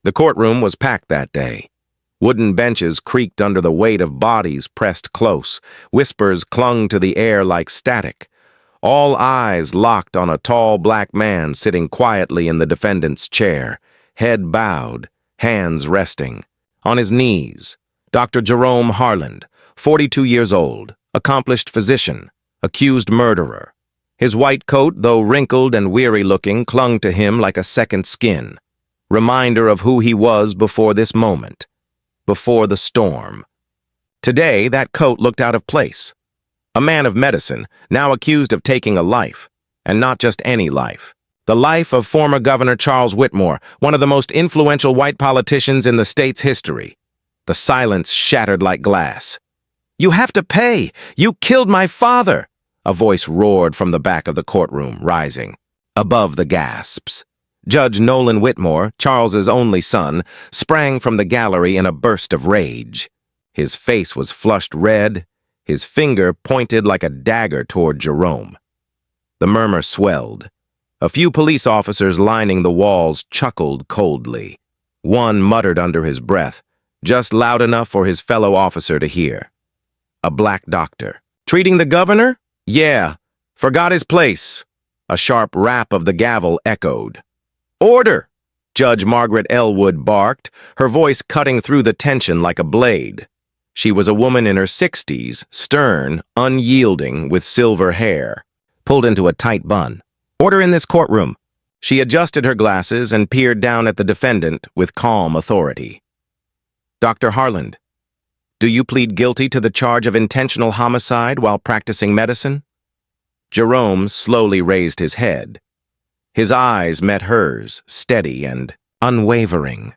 The courtroom was packed that day. Wooden benches creaked under the weight of bodies pressed close. Whispers clung to the air like static. All eyes locked on a tall black man sitting quietly in the defendant's chair, head bowed, hands resting. On his knees, Dr. Jerome Harland, 42 years old, accomplished physician, accused murderer. His white coat, though wrinkled and weary-looking, clung to him like a second skin, reminder of who he was before this moment, before the storm. Today, that coat looked out of place. A man of medicine, now accused of taking a life, and not just any life. The life of former Governor Charles Whitmore, one of the most influential white politicians in the state's history. The silence shattered like glass. "You have to pay! You killed my father!" A voice roared from the back of the courtroom, rising. Above the gasps, Judge Nolan Whitmore, Charles's only son, sprang from the gallery in a burst of rage. His face was flushed red, his finger pointed like a dagger toward Jerome. The murmur swelled. A few police officers lining the walls chuckled coldly. One muttered under his breath, just loud enough for his fellow officer to hear. A black doctor. "Treating the governor? Yeah. Forgot his place." A sharp rap of the gavel echoed. "Order!" Judge Margaret Elwood barked, her voice cutting through the tension like a blade. She was a woman in her 60s, stern, unyielding, with silver hair, pulled into a tight bun. "Order in this courtroom." She adjusted her glasses and peered down at the defendant with calm authority. "Dr. Harland, do you plead guilty to the charge of intentional homicide while practicing medicine?" Jerome slowly raised his head. His eyes met hers, steady and unwavering.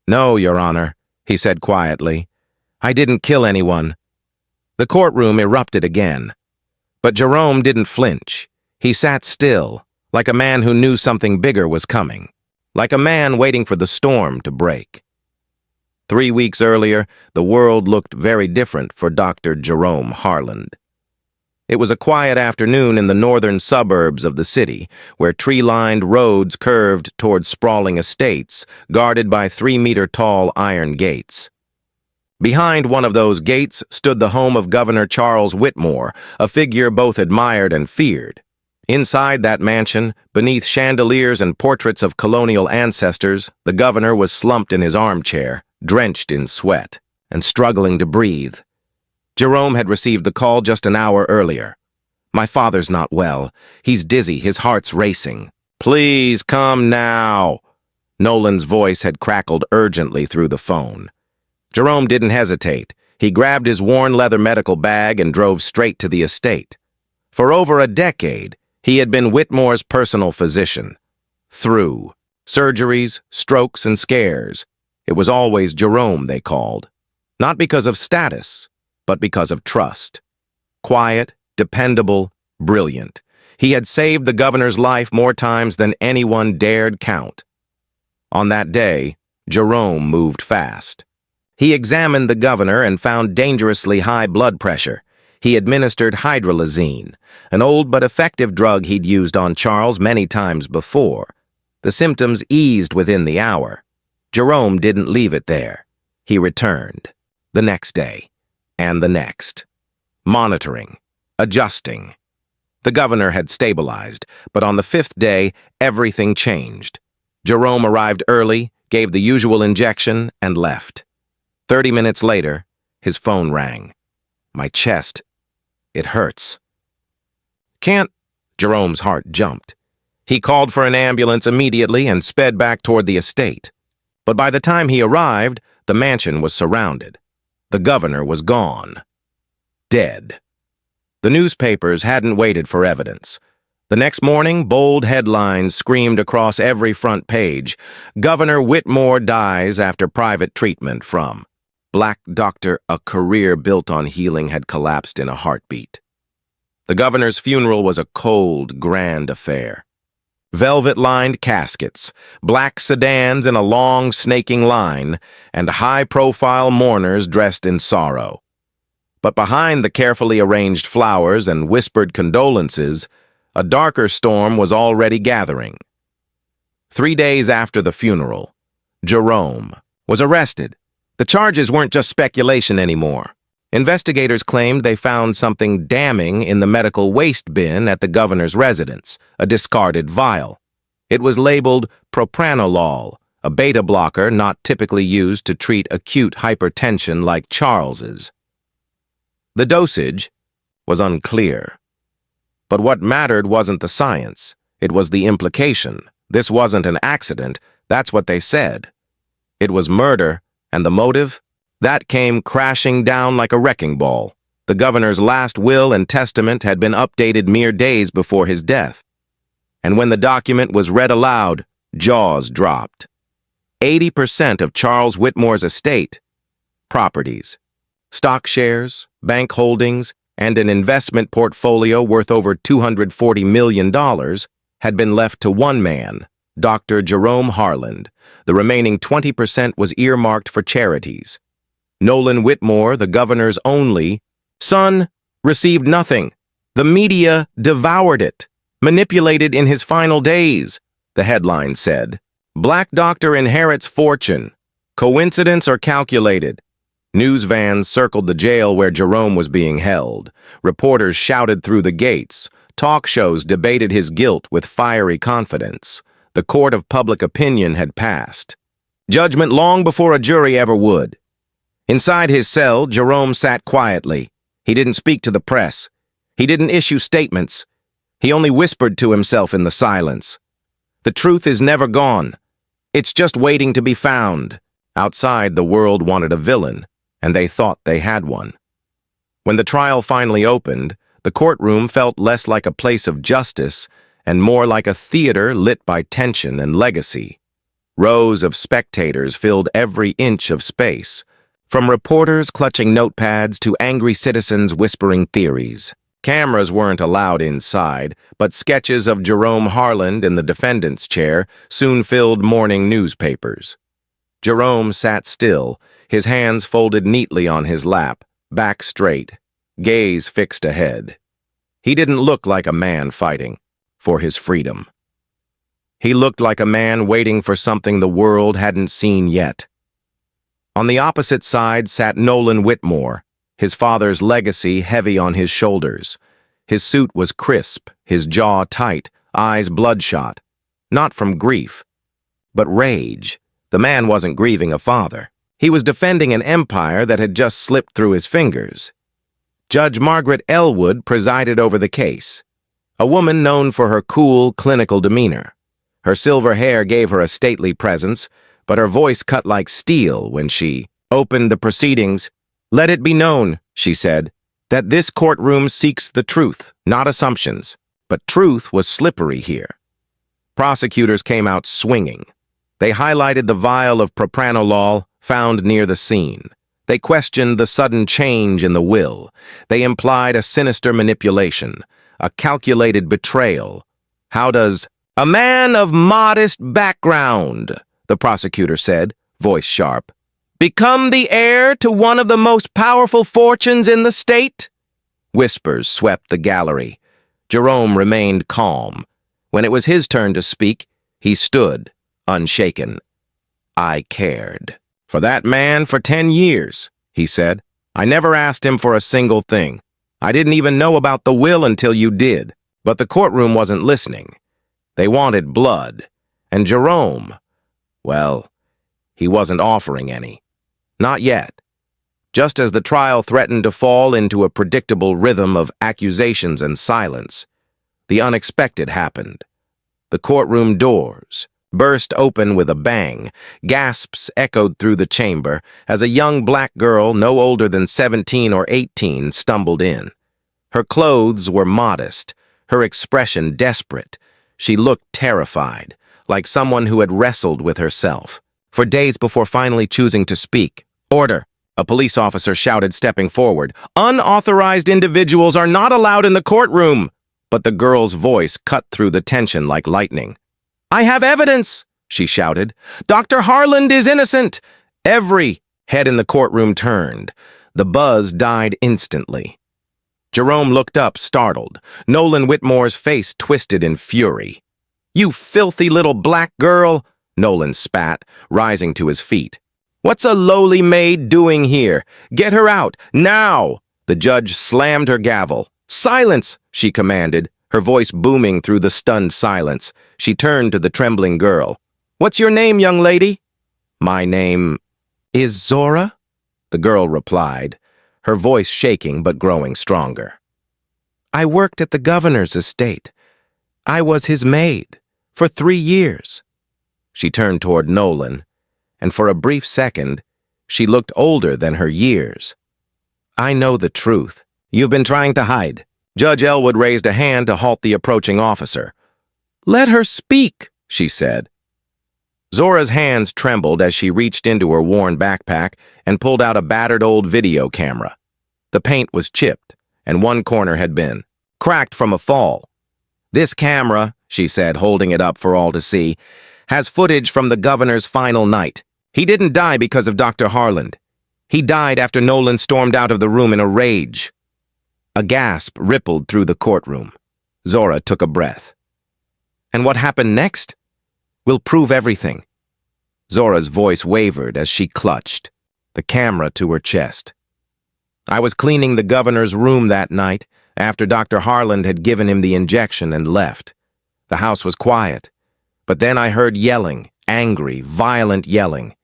"No, Your Honor," he said quietly. "I didn't kill anyone." The courtroom erupted again. But Jerome didn't flinch. He sat still, like a man who knew something bigger was coming, like a man waiting for the storm to break. 3 weeks earlier, the world looked very different for Dr. Jerome Harland. It was a quiet afternoon in the northern suburbs of the city, where tree-lined roads curved toward sprawling estates, guarded by 3-meter-tall iron gates. Behind one of those gates stood the home of Governor Charles Whitmore, a figure both admired and feared. Inside that mansion, beneath chandeliers and portraits of colonial ancestors, the governor was slumped in his armchair, drenched in sweat, and struggling to breathe. Jerome had received the call just an hour earlier. "My father's not well. He's dizzy, his heart's racing." "Please come now." Nolan's voice had crackled urgently through the phone. Jerome didn't hesitate. He grabbed his worn leather medical bag and drove straight to the estate. For over a decade, he had been Whitmore's personal physician. Through surgeries, strokes, and scares, it was always Jerome they called. Not because of status, but because of trust. Quiet, dependable, brilliant. He had saved the governor's life more times than anyone dared count. On that day, Jerome moved fast. He examined the governor and found dangerously high blood pressure. He administered hydralazine, an old but effective drug he'd used on Charles many times before. The symptoms eased within the hour. Jerome didn't leave it there. He returned, the next day, and the next. Monitoring, adjusting. The governor had stabilized, but on the 5th day, everything changed. Jerome arrived early, gave the usual injection, and left. 30 minutes later, his phone rang. "My chest, it hurts." "Can't..." Jerome's heart jumped. He called for an ambulance immediately and sped back toward the estate. But by the time he arrived, the mansion was surrounded. The governor was gone. Dead. The newspapers hadn't waited for evidence. The next morning, bold headlines screamed across every front page. "Governor Whitmore dies after private treatment from..." Black doctor, a career built on healing, had collapsed in a heartbeat. The governor's funeral was a cold, grand affair. Velvet-lined caskets, black sedans in a long, snaking line, and high-profile mourners dressed in sorrow. But behind the carefully arranged flowers and whispered condolences, a darker storm was already gathering. 3 days after the funeral, Jerome, was arrested. The charges weren't just speculation anymore. Investigators claimed they found something damning in the medical waste bin at the governor's residence, a discarded vial. It was labeled propranolol, a beta blocker not typically used to treat acute hypertension like Charles's. The dosage was unclear. But what mattered wasn't the science, it was the implication. This wasn't an accident, that's what they said. It was murder, and the motive? That came crashing down like a wrecking ball. The governor's last will and testament had been updated mere days before his death. And when the document was read aloud, jaws dropped. 80% of Charles Whitmore's estate, properties, stock shares, bank holdings, and an investment portfolio worth over $240 million had been left to one man, Dr. Jerome Harland. The remaining 20% was earmarked for charities. Nolan Whitmore, the governor's only son, received nothing. The media devoured it, manipulated in his final days, the headline said. Black doctor inherits fortune. Coincidence or calculated? News vans circled the jail where Jerome was being held. Reporters shouted through the gates. Talk shows debated his guilt with fiery confidence. The court of public opinion had passed. Judgment long before a jury ever would. Inside his cell, Jerome sat quietly. He didn't speak to the press. He didn't issue statements. He only whispered to himself in the silence. The truth is never gone. It's just waiting to be found. Outside, the world wanted a villain, and they thought they had one. When the trial finally opened, the courtroom felt less like a place of justice and more like a theater lit by tension and legacy. Rows of spectators filled every inch of space, from reporters clutching notepads to angry citizens whispering theories. Cameras weren't allowed inside, but sketches of Jerome Harland in the defendant's chair soon filled morning newspapers. Jerome sat still, his hands folded neatly on his lap, back straight, gaze fixed ahead. He didn't look like a man fighting for his freedom. He looked like a man waiting for something the world hadn't seen yet. On the opposite side sat Nolan Whitmore, his father's legacy heavy on his shoulders. His suit was crisp, his jaw tight, eyes bloodshot. Not from grief, but rage. The man wasn't grieving a father. He was defending an empire that had just slipped through his fingers. Judge Margaret Elwood presided over the case, a woman known for her cool, clinical demeanor. Her silver hair gave her a stately presence, but her voice cut like steel when she opened the proceedings. Let it be known, she said, that this courtroom seeks the truth, not assumptions. But truth was slippery here. Prosecutors came out swinging. They highlighted the vial of propranolol found near the scene. They questioned the sudden change in the will. They implied a sinister manipulation, a calculated betrayal. How does a man of modest background, the prosecutor said, voice sharp, become the heir to one of the most powerful fortunes in the state? Whispers swept the gallery. Jerome remained calm. When it was his turn to speak, he stood, unshaken. I cared for that man for 10 years, he said. I never asked him for a single thing. I didn't even know about the will until you did. But the courtroom wasn't listening. They wanted blood. And Jerome, well, he wasn't offering any. Not yet. Just as the trial threatened to fall into a predictable rhythm of accusations and silence, the unexpected happened. The courtroom doors burst open with a bang. Gasps echoed through the chamber as a young black girl no older than 17 or 18 stumbled in. Her clothes were modest, her expression desperate. She looked terrified, like someone who had wrestled with herself. For days before finally choosing to speak, "Order!" a police officer shouted, stepping forward. "Unauthorized individuals are not allowed in the courtroom!" But the girl's voice cut through the tension like lightning. "I have evidence!" she shouted. "Dr. Harland is innocent!" Every head in the courtroom turned. The buzz died instantly. Jerome looked up, startled. Nolan Whitmore's face twisted in fury. "You filthy little black girl! Nolan spat, rising to his feet. "What's a lowly maid doing here? Get her out, now!" The judge slammed her gavel. "Silence!" she commanded, her voice booming through the stunned silence. She turned to the trembling girl. "What's your name, young lady?" "My name is Zora," the girl replied, her voice shaking but growing stronger. "I worked at the governor's estate. I was his maid for 3 years." She turned toward Nolan, and for a brief second, she looked older than her years. "I know the truth. You've been trying to hide." Judge Elwood raised a hand to halt the approaching officer. "Let her speak," she said. Zora's hands trembled as she reached into her worn backpack and pulled out a battered old video camera. The paint was chipped, and one corner had been cracked from a fall. "This camera," she said, holding it up for all to see, "has footage from the governor's final night. He didn't die because of Dr. Harland. He died after Nolan stormed out of the room in a rage." A gasp rippled through the courtroom. Zora took a breath. "And what happened next? We'll prove everything." Zora's voice wavered as she clutched the camera to her chest. "I was cleaning the governor's room that night after Dr. Harland had given him the injection and left. The house was quiet, but then I heard yelling, angry, violent yelling."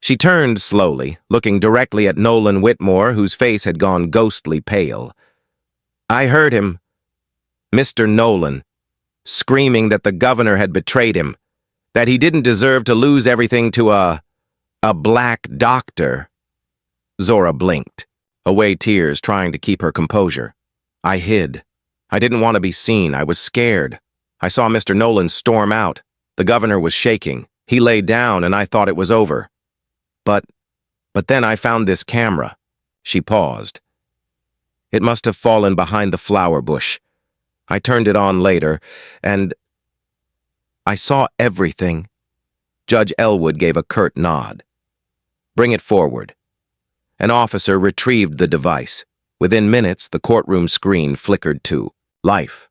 She turned slowly, looking directly at Nolan Whitmore, whose face had gone ghostly pale. "I heard him, Mr. Nolan, screaming that the governor had betrayed him, that he didn't deserve to lose everything to a black doctor." Zora blinked, away tears trying to keep her composure. "I hid. I didn't want to be seen. I was scared. I saw Mr. Nolan storm out. The governor was shaking. He lay down and I thought it was over. But then I found this camera." She paused. "It must have fallen behind the flower bush. I turned it on later, and I saw everything." Judge Elwood gave a curt nod. "Bring it forward." An officer retrieved the device. Within minutes, the courtroom screen flickered to life.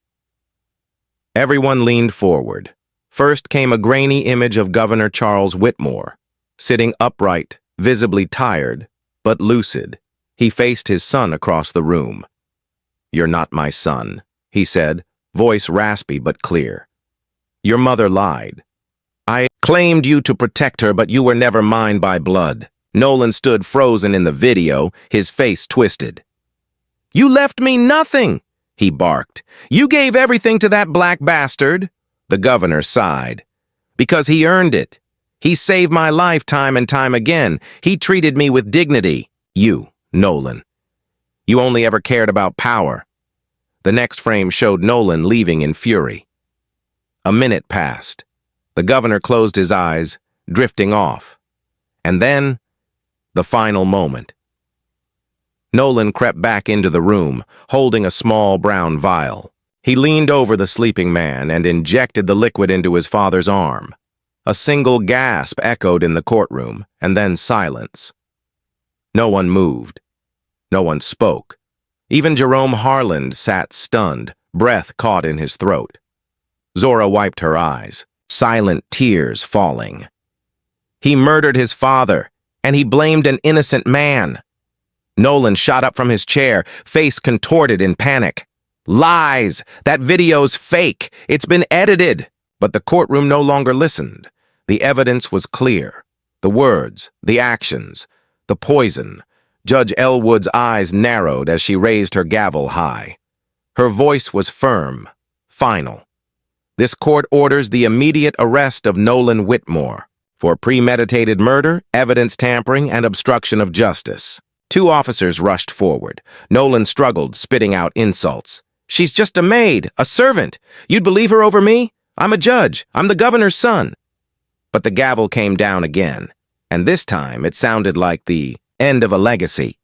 Everyone leaned forward. First came a grainy image of Governor Charles Whitmore, sitting upright, visibly tired, but lucid. He faced his son across the room. "You're not my son," he said, voice raspy but clear. "Your mother lied. I claimed you to protect her, but you were never mine by blood." Nolan stood frozen in the video, his face twisted. "You left me nothing," he barked. "You gave everything to that black bastard." The governor sighed. "Because he earned it. He saved my life time and time again. He treated me with dignity. You, Nolan. You only ever cared about power." The next frame showed Nolan leaving in fury. A minute passed. The governor closed his eyes, drifting off. And then, the final moment. Nolan crept back into the room, holding a small brown vial. He leaned over the sleeping man and injected the liquid into his father's arm. A single gasp echoed in the courtroom, and then silence. No one moved. No one spoke. Even Jerome Harland sat stunned, breath caught in his throat. Zora wiped her eyes, silent tears falling. He murdered his father, and he blamed an innocent man. Nolan shot up from his chair, face contorted in panic. "Lies! That video's fake! It's been edited!" But the courtroom no longer listened. The evidence was clear. The words, the actions, the poison. Judge Elwood's eyes narrowed as she raised her gavel high. Her voice was firm, final. "This court orders the immediate arrest of Nolan Whitmore for premeditated murder, evidence tampering, and obstruction of justice." 2 officers rushed forward. Nolan struggled, spitting out insults. "She's just a maid, a servant. You'd believe her over me? I'm a judge. I'm the governor's son." But the gavel came down again, and this time it sounded like the end of a legacy.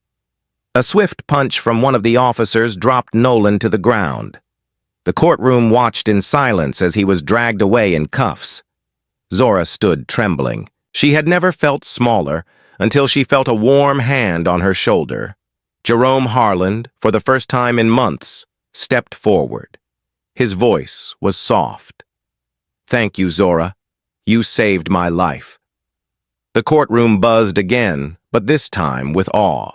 A swift punch from one of the officers dropped Nolan to the ground. The courtroom watched in silence as he was dragged away in cuffs. Zora stood trembling. She had never felt smaller until she felt a warm hand on her shoulder. Jerome Harland, for the first time in months, stepped forward. His voice was soft. "Thank you, Zora. You saved my life." The courtroom buzzed again, but this time with awe.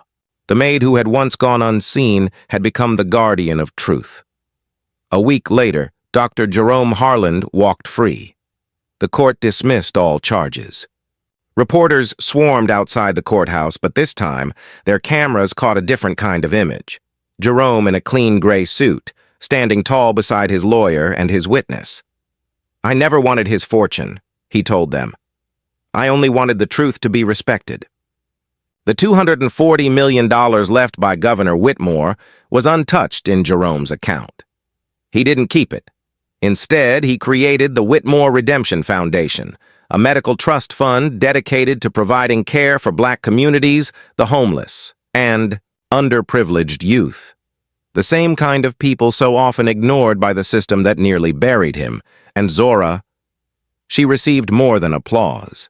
The maid who had once gone unseen had become the guardian of truth. A week later, Dr. Jerome Harland walked free. The court dismissed all charges. Reporters swarmed outside the courthouse, but this time, their cameras caught a different kind of image. Jerome in a clean gray suit, standing tall beside his lawyer and his witness. "I never wanted his fortune," he told them. "I only wanted the truth to be respected." The $240 million left by Governor Whitmore was untouched in Jerome's account. He didn't keep it. Instead, he created the Whitmore Redemption Foundation, a medical trust fund dedicated to providing care for Black communities, the homeless, and underprivileged youth. The same kind of people so often ignored by the system that nearly buried him. And Zora, she received more than applause.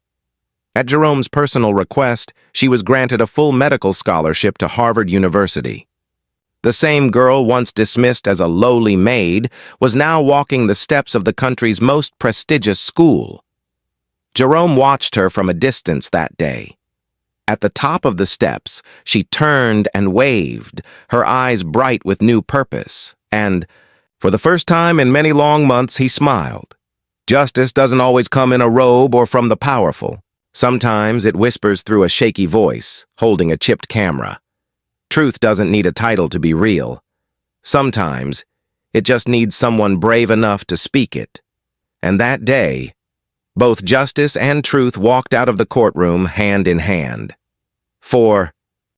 At Jerome's personal request, she was granted a full medical scholarship to Harvard University. The same girl once dismissed as a lowly maid was now walking the steps of the country's most prestigious school. Jerome watched her from a distance that day. At the top of the steps, she turned and waved, her eyes bright with new purpose, and, for the first time in many long months, he smiled. Justice doesn't always come in a robe or from the powerful. Sometimes it whispers through a shaky voice, holding a chipped camera. Truth doesn't need a title to be real. Sometimes it just needs someone brave enough to speak it. And that day, both justice and truth walked out of the courtroom hand in hand. For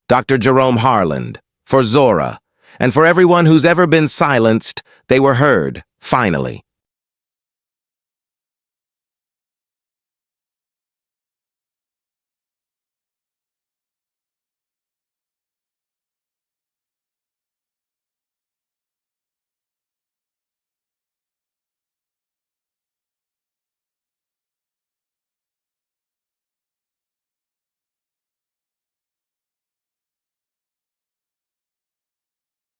Dr. Jerome Harland, for Zora, and for everyone who's ever been silenced, they were heard, finally.